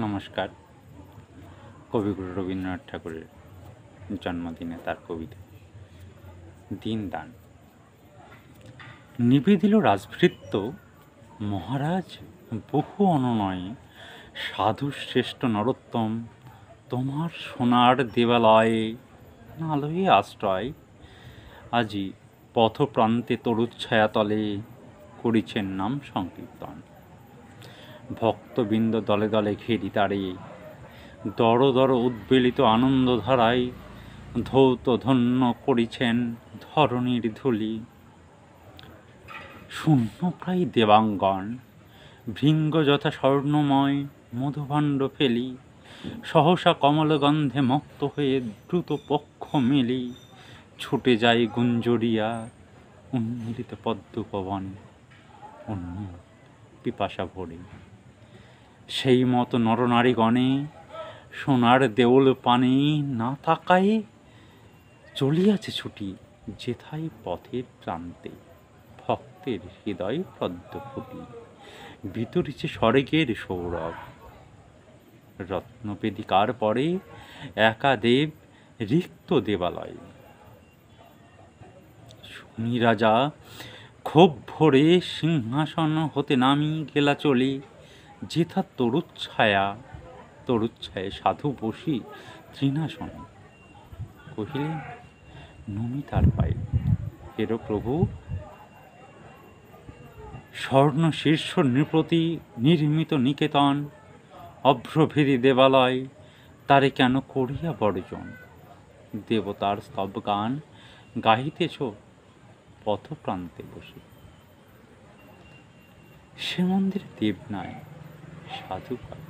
নমস্কার। কবিগুরু রবীন্দ্রনাথ ঠাকুরের জন্মদিনে তার কবিতা দিন দান। নিবেদিল রাজভৃত্য মহারাজ বহু অননয়ে, সাধু শ্রেষ্ঠ নরোত্তম তোমার সোনার দেবালয়ে আলোয় আশ্রয়। আজি পথপ্রান্তে তরুচ্ছায়াতলে করিছেন নাম সংকীর্তন। ভক্তবৃন্দ দলে দলে ঘেরি তারে, দর দর উদ্বেলিত আনন্দ ধারায় ধৌত ধন্য করিছেন ধরণীর ধূলি। শূন্য প্রায় দেবাঙ্গন ভৃঙ্গ যথা স্বর্ণময় মধুভাণ্ড ফেলি, সহসা কমলগন্ধে মত্ত হয়ে দ্রুত পক্ষ মেলি ছুটে যায় গুঞ্জরিয়া উন্মীলিত পদ্মপবন অন্য পিপাসা ভরে। সেই মতো নরনারীগণে সোনার দেউল পানে না তাকায়ে চলিয়াছে ছুটি যেথায় পথের প্রান্তে ভক্তের হৃদয় পদ্ম ফুটি। বিতরিছে স্বর্গের সৌরভ রত্নবেদিকার পরে একা দেব রিক্ত দেবালয়। শুনি রাজা ক্ষোভ ভরে সিংহাসন হতে নামি গেলা চলে, যেথা তরুচ্ছায়ে সাধু বসি তৃণাসনে। কহিলেন নমি তার পায়ে, হেরো প্রভু স্বর্ণ শীর্ষ নৃপতি নির্মিত নিকেতন, অভ্রভেদী দেবালয় তারে কেন করিয়া বর্জন। দেবতার স্তব গান গাহিতেছ পথপ্রান্তে বসে। সে মন্দিরে দেব নাই সাধু পায়।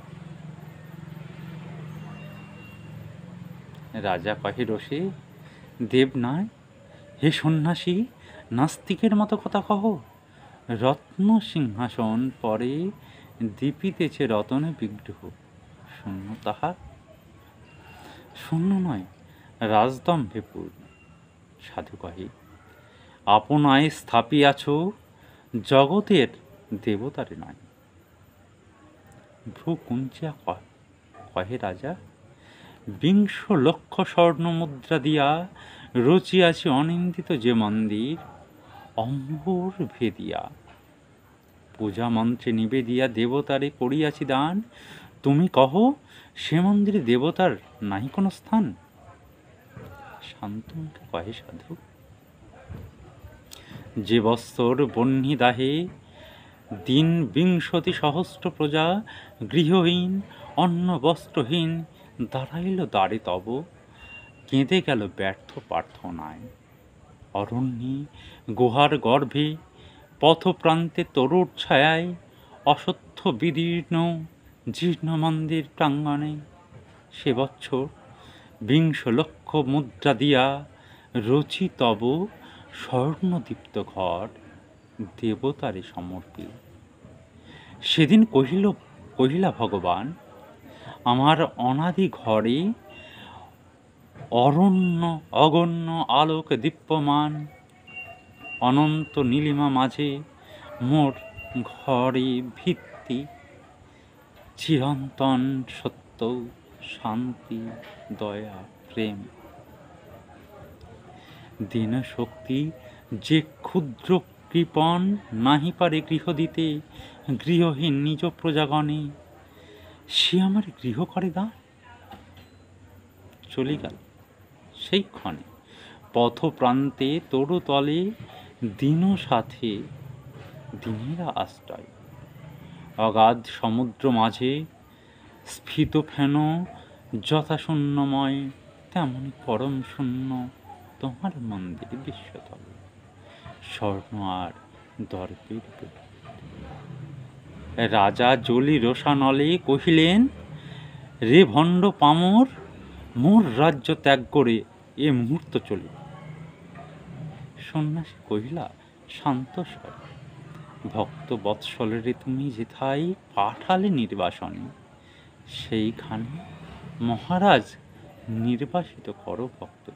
রাজা কহে রসে, দেব নয় হে সন্ন্যাসী, নাস্তিকের মতো কথা কহ। রত্ন সিংহাসন পরে দীপিতেছে রতনে বিগ্রহ, শূন্য তাহা শূন্য নয় রাজদম্ভে পূর্ণ। সাধু কহে আপনায় স্থাপিয়াছ জগতের দেবতারে নয়। ভ্রু কুঞ্চিয়া কহে রাজা, 20 লক্ষ স্বর্ণ মুদ্রা দিয়া রচিয়াছি অনিন্দিত যে মন্দির অম্বর ভেদিয়া। পূজা মন্ত্রে নিবেদিয়া দেবতারে করিয়াছি দান। তুমি কহ সে মন্দিরে দেবতার নাই কোনো স্থান। শান্ত মুখে কহে সাধু, যে বস্তর বহ্নি দাহে দিন 20 সহস্র প্রজা গৃহহীন অন্ন বস্ত্রহীন দাঁড়াইল দ্বারে তব, কেঁদে গেল ব্যর্থ প্রার্থনায়। অরণ্যে গুহার গর্ভে পথপ্রান্তে তরুর ছায়ায় অসত্য বিদীর্ণ জীর্ণ মন্দির প্রাঙ্গণে সে বৎসর 20 লক্ষ মুদ্রা দিয়া রচি তব স্বর্ণদীপ্ত ঘর দেবতারে সমর্পি। সেদিন কহিলা ভগবান, আমার অনাদি ঘরে অরণ্য অগণ্য আলোক দীপ্যমান, অনন্ত নীলিমা মাঝে মোর ঘরে ভিত্তি, চিরন্তন সত্য শান্তি দয়া প্রেম। দীন শক্তি যে ক্ষুদ্র কৃপণ নাহি পারে গৃহ দিতে গৃহহীন নিজ প্রজাগণে, সে আমার গৃহ করে দান। চলে গেল সেই ক্ষণে পথপ্রান্তে তরুতলে দিন সাথে দিনেরা আশ্রয়। অগাধ সমুদ্র মাঝে স্ফীত ফেন যথাশূন্যময়, তেমনি পরম শূন্য তোমার মন্দির বিশ্বতলে। স্বর্ণ আর দর্পের রাজা জলি রোষানলে কহিলেন, রে ভণ্ড পামর, মোর রাজ্য ত্যাগ করে এ মুহূর্ত চলে। সন্ন্যাসী কহিলা শান্ত স্বরে, ভক্ত বৎসলেরে তুমি যেথায় পাঠালে নির্বাসনে, সেইখানে মহারাজ নির্বাসিত করো ভক্ত।